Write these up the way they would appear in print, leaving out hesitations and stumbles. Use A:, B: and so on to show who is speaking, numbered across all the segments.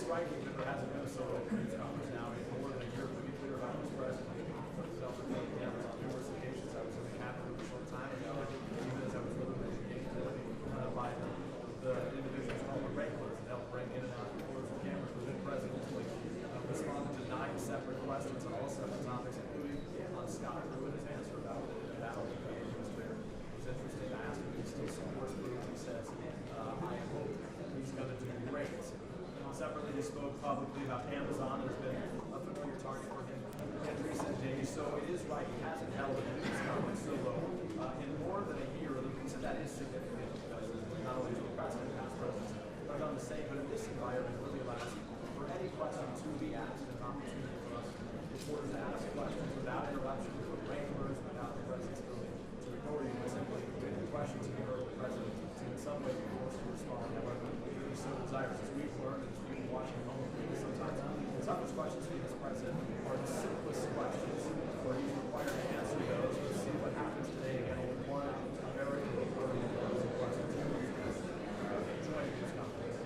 A: striking that there hasn't been a solo news conference now in more than a year to be clear about who's president. Cameras on numerous occasions. I was in the Capitol a short time ago, even as I was literally engaged by the individuals called the regulars that helped bring in and out the orders of cameras within presidentially responded to 9 separate questions on all 7 topics, including on Scott Pruitt's answer about the battle of the atmosphere. It was interesting. I asked him if he still supports Pruitt. He says, I hope he's going to do great. Separately, he spoke publicly about Amazon. Has been a familiar target for him in recent days. So it is right, he hasn't held a news conference solo in more than a year. The reason that is significant because not only is the president, past presidents have done the same, but in this environment really allows for any question to be asked, an opportunity for us reporters to ask questions without interruption, with regulars, without the president's ability to record you, but simply the questions to be heard of the president to in some way be forced to respond, however he so desires. As we've learned, as we've been watching at home, sometimes the toughest questions for this president are the simplest questions where he's required to answer those. We'll see what happens today again with one very important question. Joining this conference.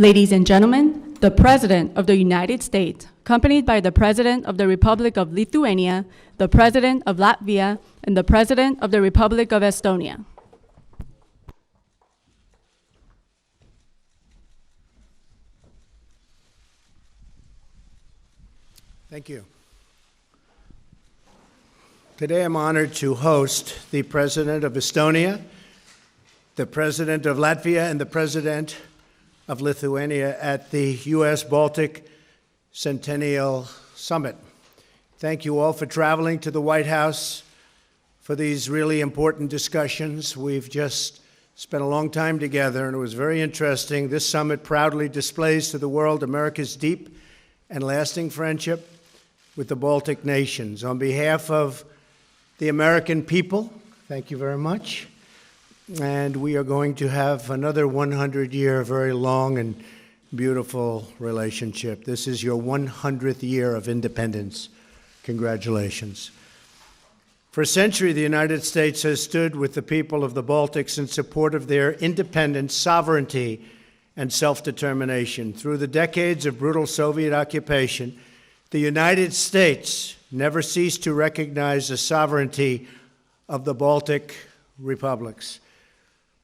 B: Ladies and gentlemen, the President of the United States, accompanied by the President of the Republic of Lithuania, the President of Latvia, and the President of the Republic of Estonia.
C: Thank you. Today I'm honored to host the President of Estonia, the President of Latvia, and the President of Lithuania at the U.S. Baltic Centennial Summit. Thank you all for traveling to the White House for these really important discussions. We've just spent a long time together, and it was very interesting. This summit proudly displays to the world America's deep and lasting friendship with the Baltic nations. On behalf of the American people, thank you very much. And we are going to have another 100-year, very long and beautiful relationship. This is your 100th year of independence. Congratulations. For a century, the United States has stood with the people of the Baltics in support of their independence, sovereignty, and self-determination. Through the decades of brutal Soviet occupation, the United States never ceased to recognize the sovereignty of the Baltic republics.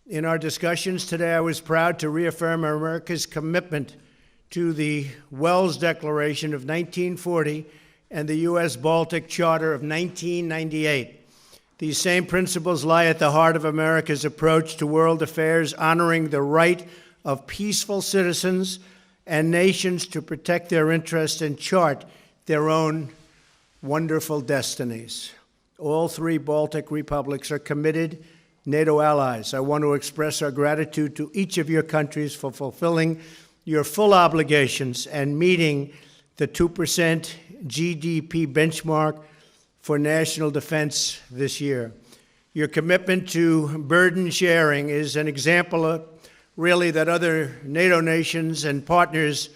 C: In our discussions today, I was proud to reaffirm America's commitment to the Wells Declaration of 1940 and the U.S. Baltic Charter of 1998. These same principles lie at the heart of America's approach to world affairs, honoring the right of peaceful citizens and nations to protect their interests and chart their own wonderful destinies. All three Baltic republics are committed NATO allies. I want to express our gratitude to each of your countries for fulfilling your full obligations and meeting the 2% GDP benchmark for national defense this year. Your commitment to burden sharing is an example of really that other NATO nations and partners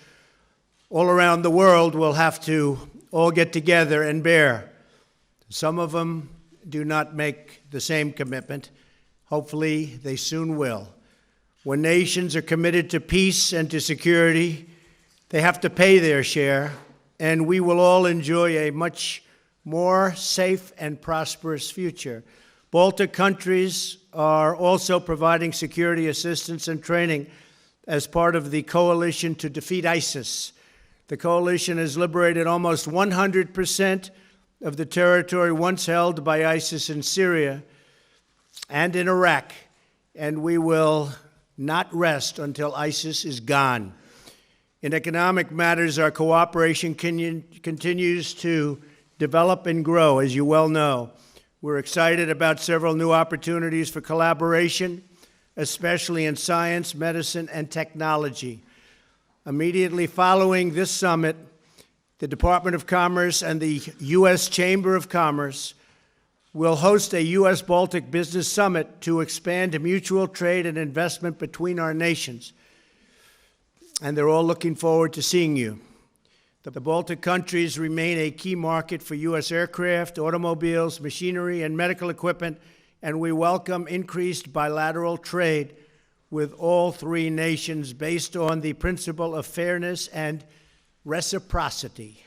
C: all around the world will have to all get together and bear. Some of them do not make the same commitment. Hopefully, they soon will. When nations are committed to peace and to security, they have to pay their share, and we will all enjoy a much more safe and prosperous future. Baltic countries are also providing security assistance and training as part of the coalition to defeat ISIS. The coalition has liberated almost 100% of the territory once held by ISIS in Syria and in Iraq, and we will not rest until ISIS is gone. In economic matters, our cooperation continues to develop and grow, as you well know. We're excited about several new opportunities for collaboration, especially in science, medicine, and technology. Immediately following this summit, the Department of Commerce and the U.S. Chamber of Commerce will host a U.S. Baltic Business Summit to expand mutual trade and investment between our nations. And they're all looking forward to seeing you. The Baltic countries remain a key market for U.S. aircraft, automobiles, machinery, and medical equipment, and we welcome increased bilateral trade with all three nations based on the principle of fairness and reciprocity.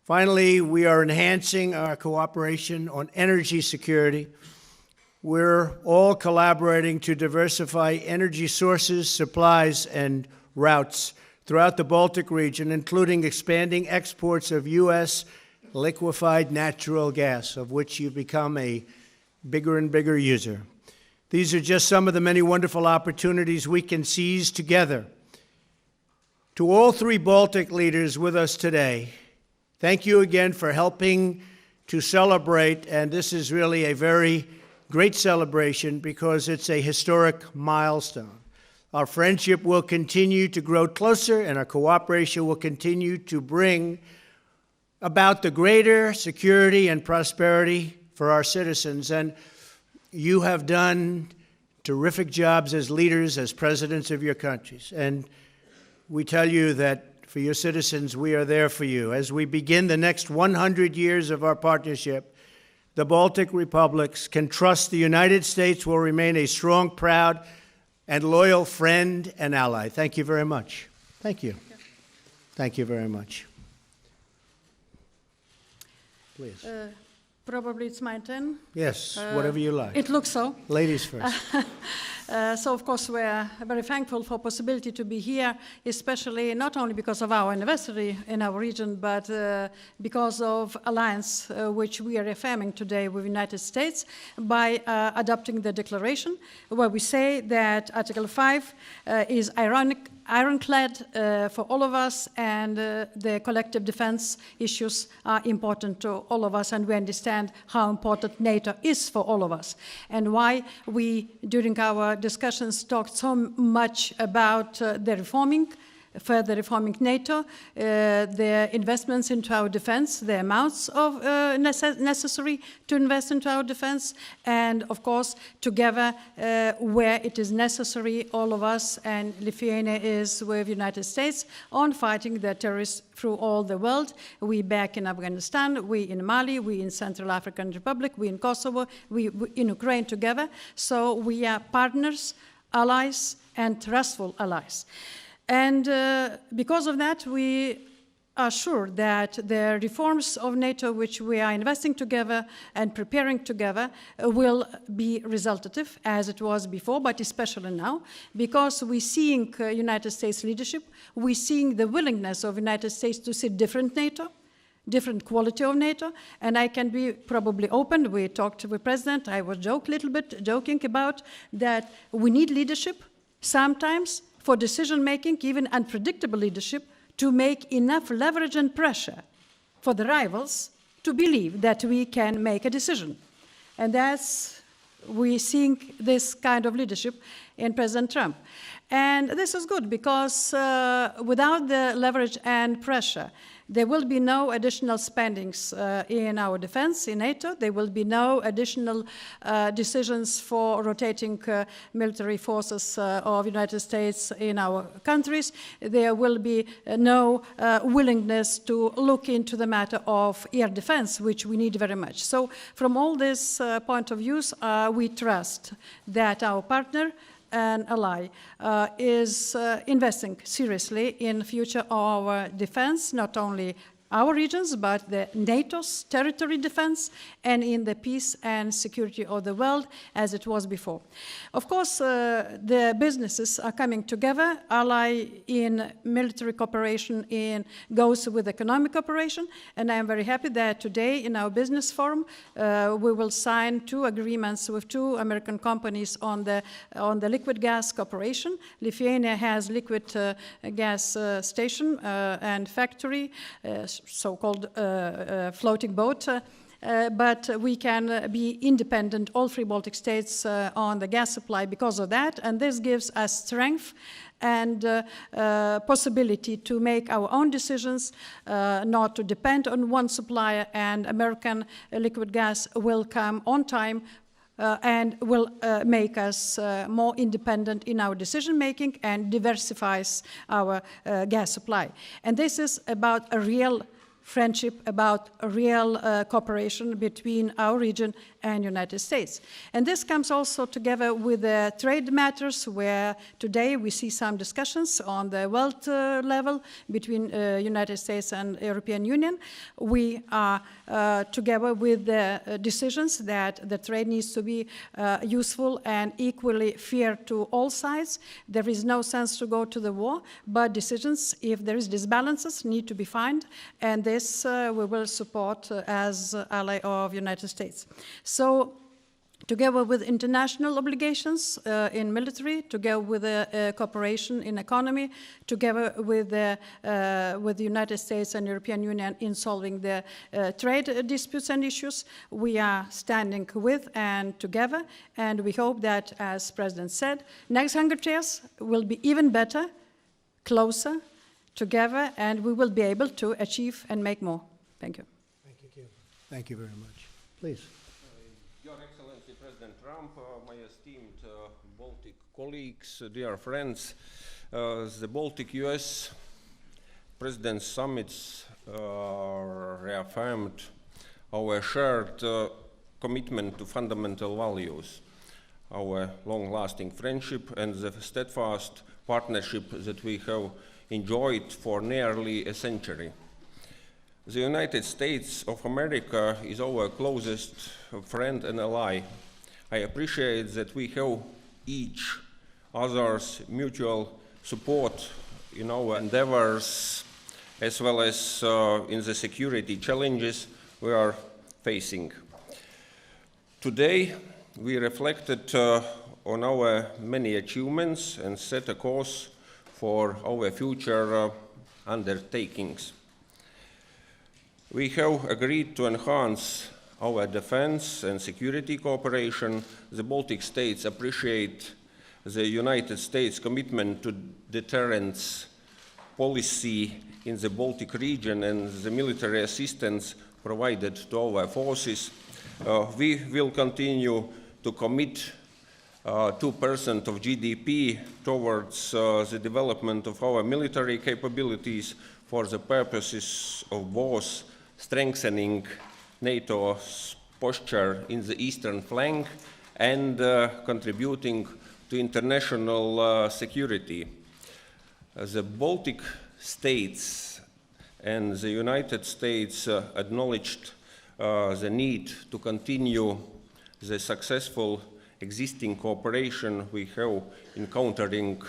C: Finally, we are enhancing our cooperation on energy security. We're all collaborating to diversify energy sources, supplies, and routes throughout the Baltic region, including expanding exports of U.S. liquefied natural gas, of which you've become a bigger and bigger user. These are just some of the many wonderful opportunities we can seize together. To all three Baltic leaders with us today, thank you again for helping to celebrate, and this is really a very great celebration because it's a historic milestone. Our friendship will continue to grow closer, and our cooperation will continue to bring about the greater security and prosperity for our citizens. And you have done terrific jobs as leaders, as presidents of your countries. And we tell you that for your citizens, we are there for you. As we begin the next 100 years of our partnership, the Baltic republics can trust the United States will remain a strong, proud, and loyal friend and ally. Thank you very much. Thank you. Thank you very much. Please.
D: Probably it's my turn.
C: Yes, whatever you like.
D: It looks so.
C: Ladies first.
D: So, of course, we're very thankful for possibility to be here, especially not only because of our anniversary in our region, but because of alliance which we are affirming today with the United States by adopting the declaration, where we say that Article 5 is ironclad for all of us, and the collective defense issues are important to all of us, and we understand how important NATO is for all of us, and why we, during our discussions, talked so much about further reforming NATO, the investments into our defense, the amounts of necessary to invest into our defense, and of course, together, where it is necessary, all of us, and Lithuania is with the United States, on fighting the terrorists through all the world. We back in Afghanistan, we in Mali, we in Central African Republic, we in Kosovo, we in Ukraine together. So we are partners, allies, and trustful allies. And because of that, we are sure that the reforms of NATO, which we are investing together and preparing together, will be resultative, as it was before, but especially now, because we're seeing United States leadership, we're seeing the willingness of United States to see different NATO, different quality of NATO, and I can be probably open. We talked to the President, I was joking about that we need leadership sometimes for decision-making, even unpredictable leadership, to make enough leverage and pressure for the rivals to believe that we can make a decision. And we're seeing this kind of leadership in President Trump. And this is good because without the leverage and pressure, there will be no additional spendings in our defense, in NATO. There will be no additional decisions for rotating military forces of the United States in our countries. There will be no willingness to look into the matter of air defense, which we need very much. So from all this point of view, we trust that our partner and ally is investing seriously in the future of our defense, not only our regions, but the NATO's territory defense, and in the peace and security of the world as it was before. Of course, the businesses are coming together. Ally in military cooperation goes with economic cooperation, and I am very happy that today in our business forum we will sign 2 agreements with 2 American companies on the liquid gas cooperation. Lithuania has liquid gas station and factory, so-called floating boat, but we can be independent, all 3 Baltic states, on the gas supply because of that, and this gives us strength and possibility to make our own decisions, not to depend on one supplier, and American liquid gas will come on time and will make us more independent in our decision-making and diversifies our gas supply. And this is about a real friendship, about a real cooperation between our region and United States. And this comes also together with the trade matters, where today we see some discussions on the world level between United States and European Union. We are together with the decisions that the trade needs to be useful and equally fair to all sides. There is no sense to go to the war, but decisions, if there is disbalances, need to be found, and this we will support as ally of United States. So, together with international obligations in military, together with cooperation in economy, together with the United States and European Union in solving the trade disputes and issues, we are standing with and together, and we hope that, as President said, next 100 years will be even better, closer, together, and we will be able to achieve and make more. Thank you.
C: Thank you. Thank you very much. Please.
E: Your Excellency President Trump, my esteemed Baltic colleagues, dear friends, the Baltic-US President's Summits reaffirmed our shared commitment to fundamental values, our long-lasting friendship and the steadfast partnership that we have enjoyed for nearly a century. The United States of America is our closest friend and ally. I appreciate that we have each other's mutual support in our endeavors, as well as in the security challenges we are facing. Today, we reflected on our many achievements and set a course for our future undertakings. We have agreed to enhance our defense and security cooperation. The Baltic states appreciate the United States' commitment to deterrence policy in the Baltic region and the military assistance provided to our forces. We will continue to commit 2% of GDP towards the development of our military capabilities for the purposes of both strengthening NATO's posture in the eastern flank and contributing to international security. The Baltic states and the United States acknowledged the need to continue the successful existing cooperation we have in countering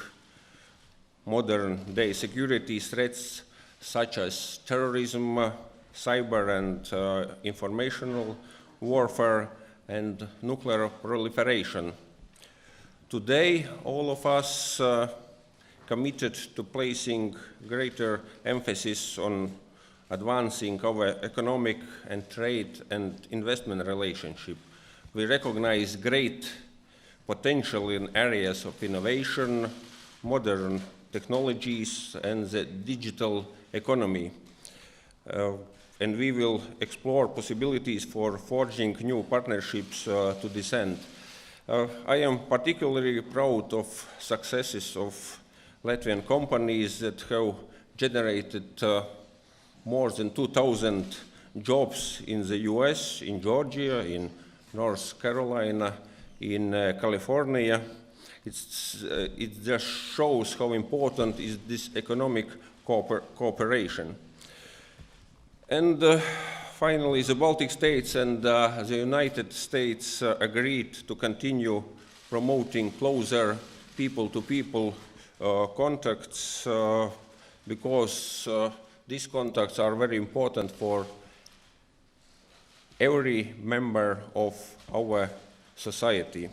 E: modern-day security threats such as terrorism, cyber and informational warfare, and nuclear proliferation. Today, all of us committed to placing greater emphasis on advancing our economic and trade and investment relationship. We recognize great potential in areas of innovation, modern technologies, and the digital economy. And we will explore possibilities for forging new partnerships to this end. I am particularly proud of successes of Latvian companies that have generated more than 2,000 jobs in the US, in Georgia, in North Carolina, in California. It just shows how important is this economic cooperation. And finally, the Baltic states and the United States agreed to continue promoting closer people-to-people contacts because these contacts are very important for every member of our society.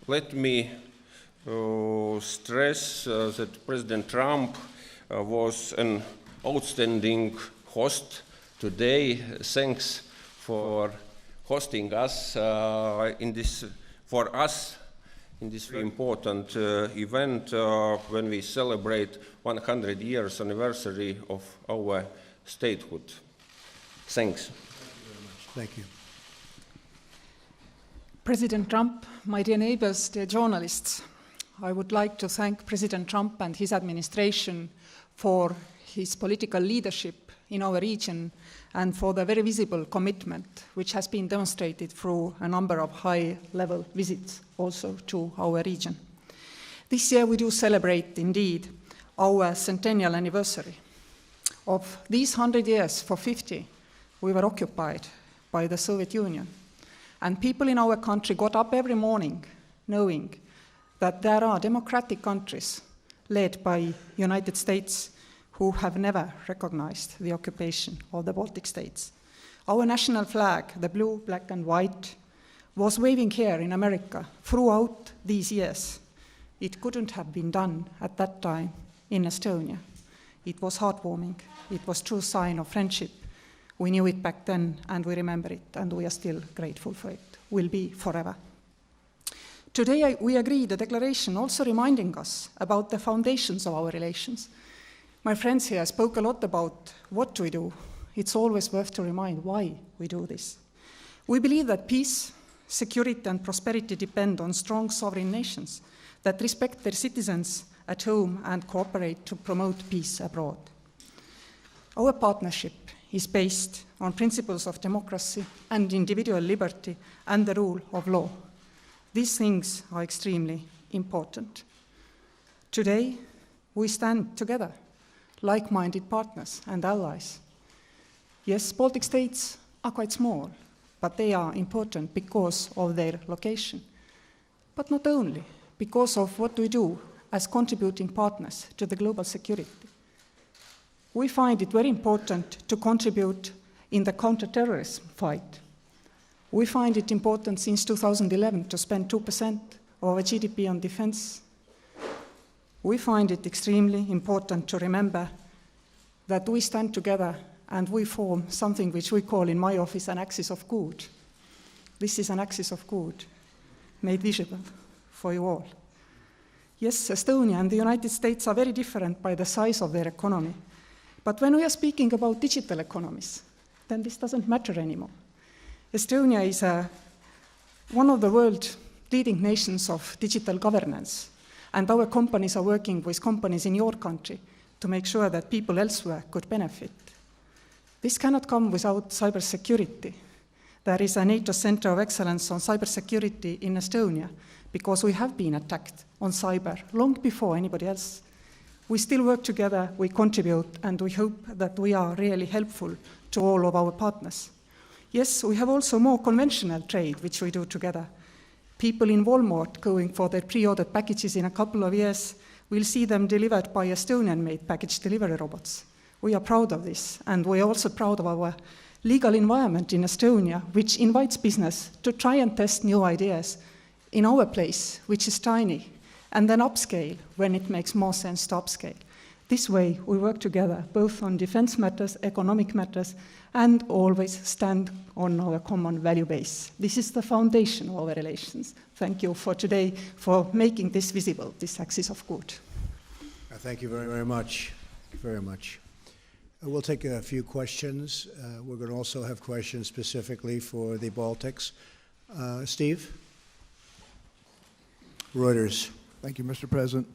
E: Let me stress that President Trump was an outstanding host today. Thanks for hosting us in this very important event when we celebrate 100 years anniversary of our statehood. Thanks.
C: Thank you very much. Thank you.
F: President Trump, my dear neighbors, dear journalists, I would like to thank President Trump and his administration for his political leadership in our region and for the very visible commitment which has been demonstrated through a number of high-level visits also to our region. This year we do celebrate, indeed, our centennial anniversary. Of these 100 years, for 50, we were occupied by the Soviet Union. And people in our country got up every morning knowing that there are democratic countries led by United States who have never recognized the occupation of the Baltic states. Our national flag, the blue, black, and white, was waving here in America throughout these years. It couldn't have been done at that time in Estonia. It was heartwarming. It was a true sign of friendship. We knew it back then, and we remember it, and we are still grateful for it. Will be forever. Today we agreed a declaration also reminding us about the foundations of our relations. My friends here spoke a lot about what we do. It's always worth to remind why we do this. We believe that peace, security, and prosperity depend on strong sovereign nations that respect their citizens at home and cooperate to promote peace abroad. Our partnership is based on principles of democracy and individual liberty and the rule of law. These things are extremely important. Today, we stand together, like-minded partners and allies. Yes, Baltic states are quite small, but they are important because of their location. But not only, because of what we do as contributing partners to the global security. We find it very important to contribute in the counter-terrorism fight. We find it important since 2011 to spend 2% of our GDP on defense. We find it extremely important to remember that we stand together and we form something which we call in my office an axis of good. This is an axis of good, made visible for you all. Yes, Estonia and the United States are very different by the size of their economy. But when we are speaking about digital economies, then this doesn't matter anymore. Estonia is one of the world's leading nations of digital governance, and our companies are working with companies in your country to make sure that people elsewhere could benefit. This cannot come without cybersecurity. There is a NATO Center of Excellence on Cybersecurity in Estonia because we have been attacked on cyber long before anybody else. We still work together, we contribute, and we hope that we are really helpful to all of our partners. Yes, we have also more conventional trade, which we do together. People in Walmart going for their pre-ordered packages in a couple of years will see them delivered by Estonian-made package delivery robots. We are proud of this, and we are also proud of our legal environment in Estonia, which invites business to try and test new ideas in our place, which is tiny, and then upscale when it makes more sense to upscale. This way, we work together, both on defense matters, economic matters, and always stand on our common value base. This is the foundation of our relations. Thank you for today for making this visible, this axis of good.
C: Thank you very, very much. Very much. We'll take a few questions. We're going to also have questions specifically for the Baltics. Steve? Reuters.
G: Thank you, Mr. President.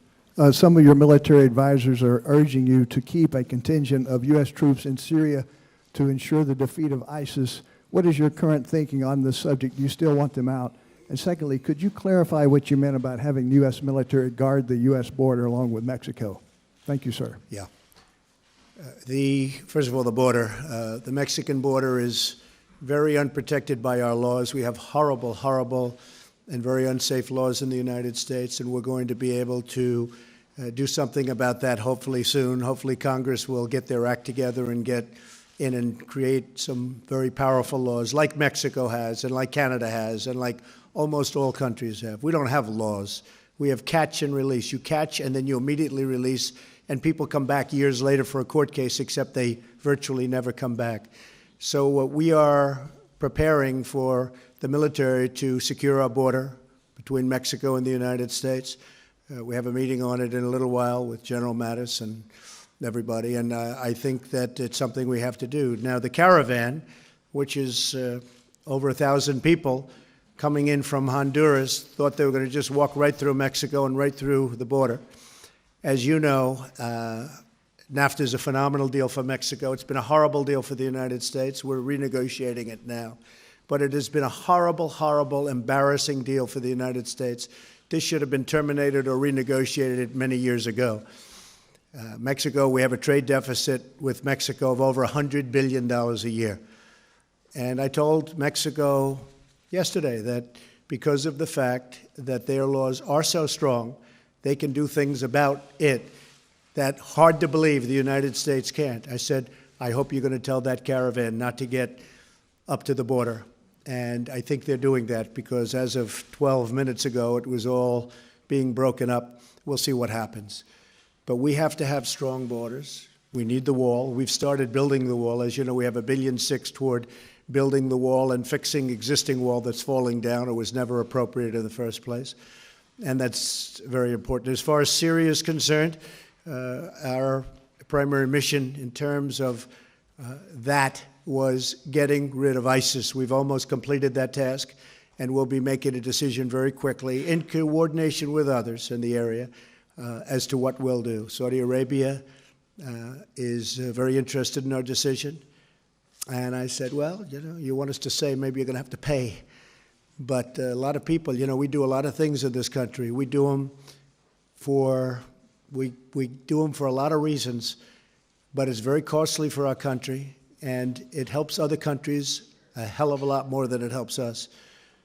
G: Some of your military advisors are urging you to keep a contingent of U.S. troops in Syria to ensure the defeat of ISIS. What is your current thinking on this subject? Do you still want them out? And secondly, could you clarify what you meant about having U.S. military guard the U.S. border along with Mexico? Thank you, sir.
C: Yeah. First of all, the border. The Mexican border is very unprotected by our laws. We have horrible, horrible and very unsafe laws in the United States, and we're going to be able to do something about that hopefully soon. Hopefully Congress will get their act together and get in and create some very powerful laws like Mexico has and like Canada has and like almost all countries have. We don't have laws. We have catch and release. You catch and then you immediately release, and people come back years later for a court case, except they virtually never come back. So we are preparing for the military to secure our border between Mexico and the United States. We have a meeting on it in a little while with General Mattis and everybody, and I think that it's something we have to do. Now, the caravan, which is over 1,000 people coming in from Honduras, thought they were going to just walk right through Mexico and right through the border. As you know, NAFTA is a phenomenal deal for Mexico. It's been a horrible deal for the United States. We're renegotiating it now. But it has been a horrible, horrible, embarrassing deal for the United States. This should have been terminated or renegotiated many years ago. Mexico, we have a trade deficit with Mexico of over $100 billion a year. And I told Mexico yesterday that because of the fact that their laws are so strong, they can do things about it that hard to believe the United States can't. I said, I hope you're going to tell that caravan not to get up to the border. And I think they're doing that because as of 12 minutes ago, it was all being broken up. We'll see what happens. But we have to have strong borders. We need the wall. We've started building the wall. As you know, we have $1.6 billion toward building the wall and fixing existing wall that's falling down or was never appropriate in the first place. And that's very important. As far as Syria is concerned, our primary mission in terms of that was getting rid of ISIS. We've almost completed that task, and we'll be making a decision very quickly in coordination with others in the area as to what we'll do. Saudi Arabia is very interested in our decision. And I said, well, you know, you want us to say maybe you're going to have to pay. But a lot of people, you know, we do a lot of things in this country. We do them for We do them for a lot of reasons, but it's very costly for our country, and it helps other countries a hell of a lot more than it helps us.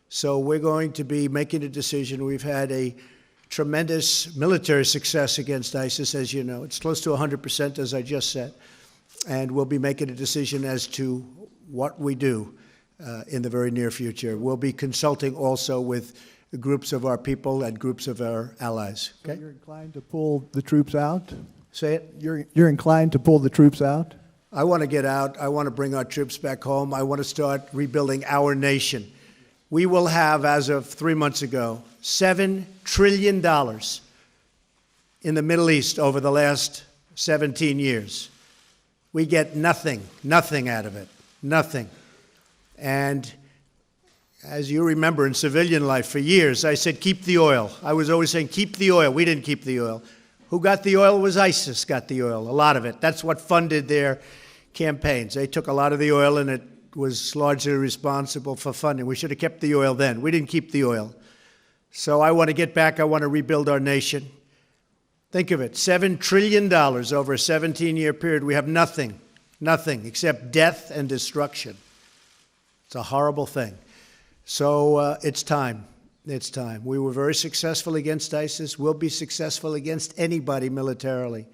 C: So we're going to be making a decision. We've had a tremendous military success against ISIS, as you know. It's close to 100%, as I just said. And we'll be making a decision as to what we do in the very near future. We'll be consulting also with groups of our people and groups of our allies. Okay?
G: So you're inclined to pull the troops out?
C: Say it.
G: You're inclined to pull the troops out?
C: I want to get out. I want to bring our troops back home. I want to start rebuilding our nation. We will have, as of 3 months ago, $7 trillion in the Middle East over the last 17 years. We get nothing out of it, nothing. And as you remember, in civilian life, for years, I said, keep the oil. I was always saying, keep the oil. We didn't keep the oil. Who got the oil was ISIS got the oil, a lot of it. That's what funded their campaigns. They took a lot of the oil, and it was largely responsible for funding. We should have kept the oil then. We didn't keep the oil. So I want to get back. I want to rebuild our nation. Think of it, $7 trillion over a 17-year period. We have nothing except death and destruction. It's a horrible thing. So it's time. It's time. We were very successful against ISIS. We'll be successful against anybody militarily.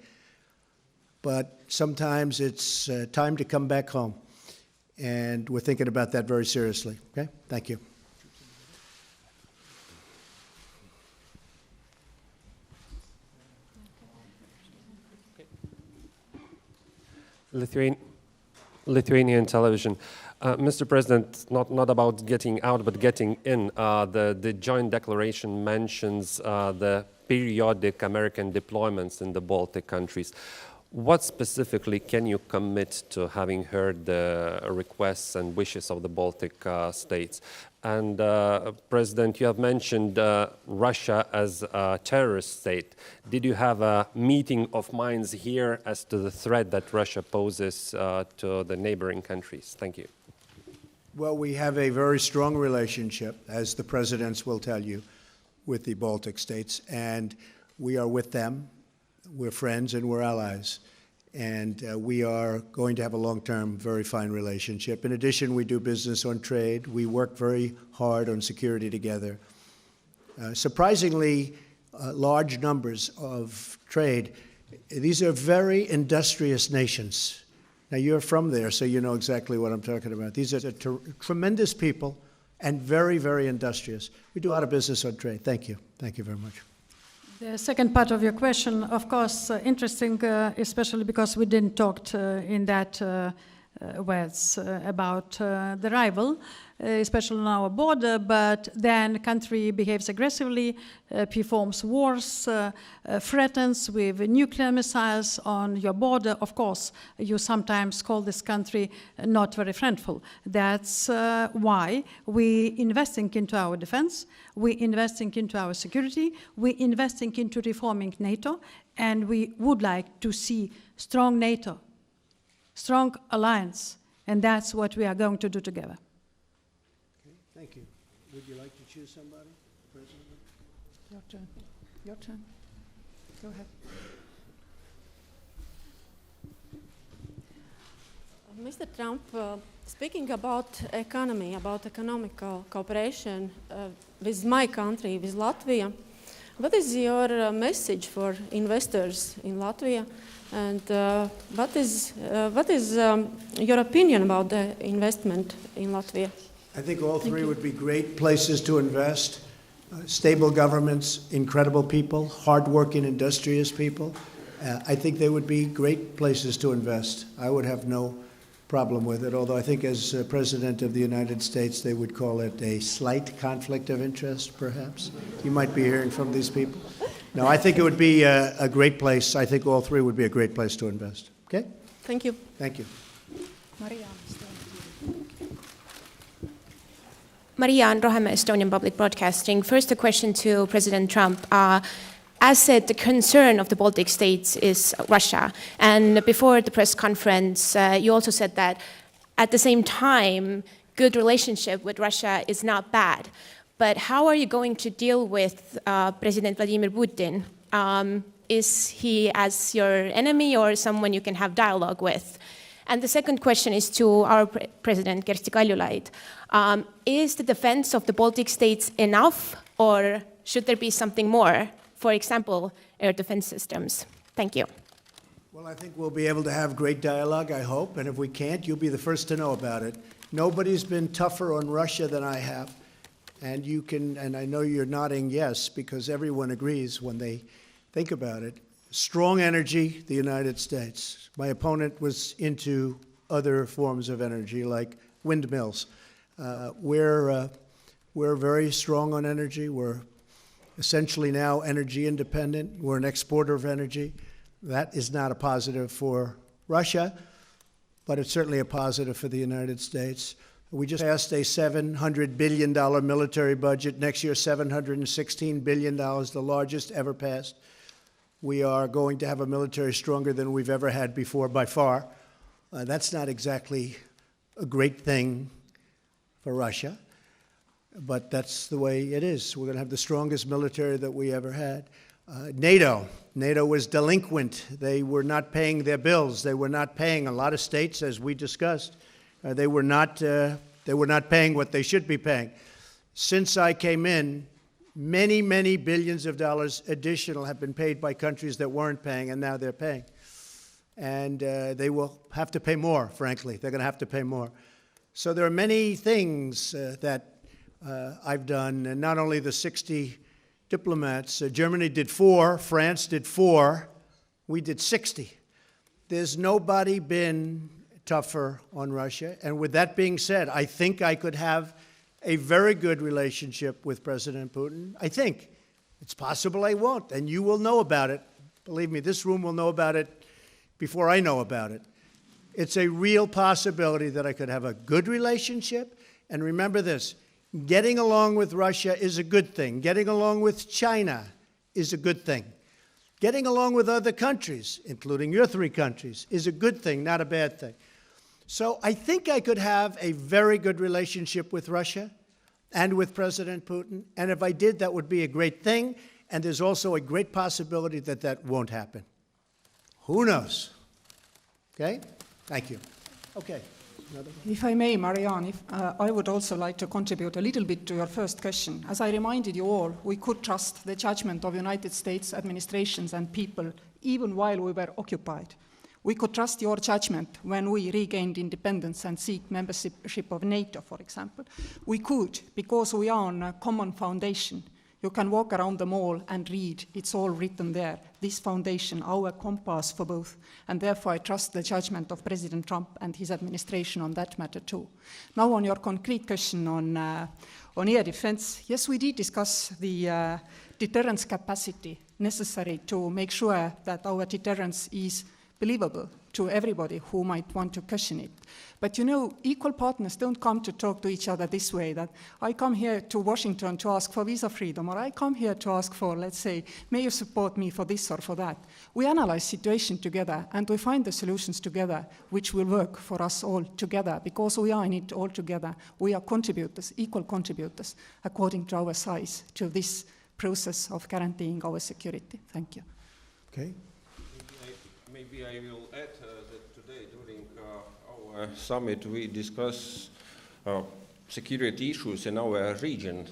C: But sometimes it's time to come back home. And we're thinking about that very seriously. Okay? Thank you.
H: Lithuanian television. Mr. President, not about getting out, but getting in. The joint declaration mentions the periodic American deployments in the Baltic countries. What specifically can you commit to, having heard the requests and wishes of the Baltic states? And President, you have mentioned Russia as a terrorist state. Did you have a meeting of minds here as to the threat that Russia poses to the neighboring countries? Thank you.
C: Well, we have a very strong relationship, as the presidents will tell you, with the Baltic states, and we are with them. We're friends and we're allies, and we are going to have a long-term, very fine relationship. In addition, we do business on trade. We work very hard on security together. Surprisingly, large numbers of trade. These are very industrious nations. Now, you're from there, so you know exactly what I'm talking about. These are tremendous people and very, very industrious. We do a lot of business on trade. Thank you. Thank you very much.
D: The second part of your question, of course, interesting, especially because we didn't talk in that words about the rival, especially on our border, but then country behaves aggressively, performs wars, threatens with nuclear missiles on your border. Of course, you sometimes call this country not very friendful. That's why we investing into our defense, we investing into our security, we investing into reforming NATO, and we would like to see strong NATO, strong alliance, and that's what we are going to do together.
C: Okay, thank you. Would you like to choose somebody, President?
F: Your turn. Your turn. Go ahead.
I: Mr. Trump, speaking about economy, about economical cooperation with my country, with Latvia, what is your message for investors in Latvia? And what is your opinion about the investment in Latvia?
C: I think all three would be great places to invest. Stable governments, incredible people, hardworking, industrious people. I think they would be great places to invest. I would have no problem with it, although I think as President of the United States, they would call it a slight conflict of interest, perhaps. You might be hearing from these people. No, I think it would be a great place. I think all three would be a great place to invest. Okay?
I: Thank you.
C: Thank you.
J: Marianne Rohemäe, Estonian Public Broadcasting. First, a question to President Trump. As said, the concern of the Baltic states is Russia. And before the press conference, you also said that at the same time, good relationship with Russia is not bad. But how are you going to deal with President Vladimir Putin? is he as your enemy or someone you can have dialogue with? And the second question is to our President Kersti Kaljulaid. Is the defense of the Baltic states enough, or should there be something more? For example, air defense systems. Thank you.
C: Well, I think we'll be able to have great dialogue, I hope, and if we can't, you'll be the first to know about it. Nobody's been tougher on Russia than I have, and you can, and I know you're nodding yes, because everyone agrees when they think about it. Strong energy, the United States. My opponent was into other forms of energy, like windmills. We're very strong on energy. We're essentially now energy independent. We're an exporter of energy. That is not a positive for Russia, but it's certainly a positive for the United States. We just passed a $700 billion military budget. Next year, $716 billion, the largest ever passed. We are going to have a military stronger than we've ever had before, by far. That's not exactly a great thing for Russia, but that's the way it is. We're going to have the strongest military that we ever had. NATO was delinquent. They were not paying their bills. They were not paying. A lot of states, as we discussed, they were not paying what they should be paying. Since I came in, many, many billions of dollars additional have been paid by countries that weren't paying, and now they're paying. And they will have to pay more, frankly. They're going to have to pay more. So there are many things that I've done, and not only the 60 diplomats. Germany did 4, France did 4, we did 60. There's nobody been tougher on Russia. And with that being said, I think I could have a very good relationship with President Putin. I think. It's possible I won't, and you will know about it. Believe me, this room will know about it before I know about it. It's a real possibility that I could have a good relationship. And remember this, getting along with Russia is a good thing. Getting along with China is a good thing. Getting along with other countries, including your 3 countries, is a good thing, not a bad thing. So I think I could have a very good relationship with Russia and with President Putin. And if I did, that would be a great thing. And there's also a great possibility that that won't happen. Who knows? Okay? Thank you. Okay.
F: If I may, Marianne, I would also like to contribute a little bit to your first question. As I reminded you all, we could trust the judgment of United States administrations and people even while we were occupied. We could trust your judgment when we regained independence and seek membership of NATO, for example. We could, because we are on a common foundation. You can walk around the mall and read, it's all written there. This foundation, our compass for both. And therefore I trust the judgment of President Trump and his administration on that matter too. Now on your concrete question on air defense, yes, we did discuss the deterrence capacity necessary to make sure that our deterrence is believable to everybody who might want to question it. But you know, equal partners don't come to talk to each other this way, that I come here to Washington to ask for visa freedom, or I come here to ask for, let's say, may you support me for this or for that. We analyze situation together, and we find the solutions together, which will work for us all together, because we are in it all together. We are contributors, equal contributors, according to our size, to this process of guaranteeing our security. Thank you.
C: Okay.
E: Maybe I will add that today during our summit we discuss security issues in our region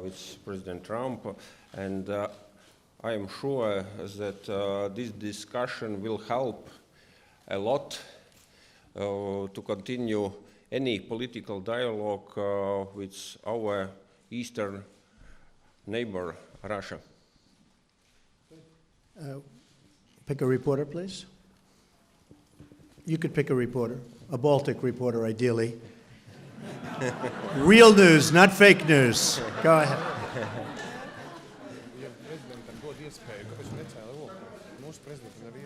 E: with President Trump, and I am sure that this discussion will help a lot to continue any political dialogue with our eastern neighbor, Russia.
C: Pick a reporter, please. You could pick a reporter, a Baltic reporter, ideally. Real news, not fake news. Go ahead.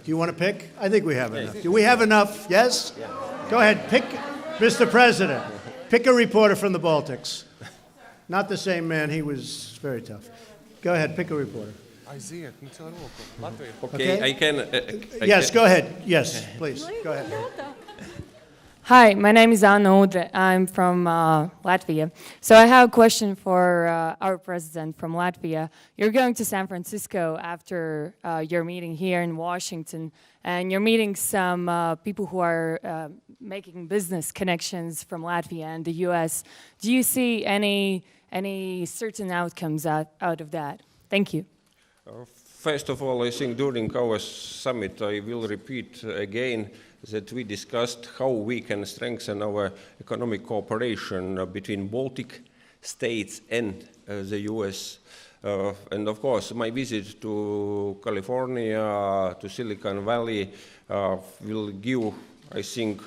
C: Do you want to pick? I think we have enough. Do we have enough? Yes? Go ahead, pick, Mr. President. Pick a reporter from the Baltics. Not the same man, he was very tough. Go ahead, pick a reporter.
E: Okay, I can.
C: Yes, go ahead. Yes, please, go ahead.
K: Hi, my name is Anna Udre. I'm from Latvia. So I have a question for our president from Latvia. You're going to San Francisco after your meeting here in Washington, and you're meeting some people who are making business connections from Latvia and the US. Do you see any certain outcomes out of that? Thank you.
E: First of all, I think during our summit, I will repeat again that we discussed how we can strengthen our economic cooperation between Baltic states and the US. And of course, my visit to California, to Silicon Valley, will give, I think,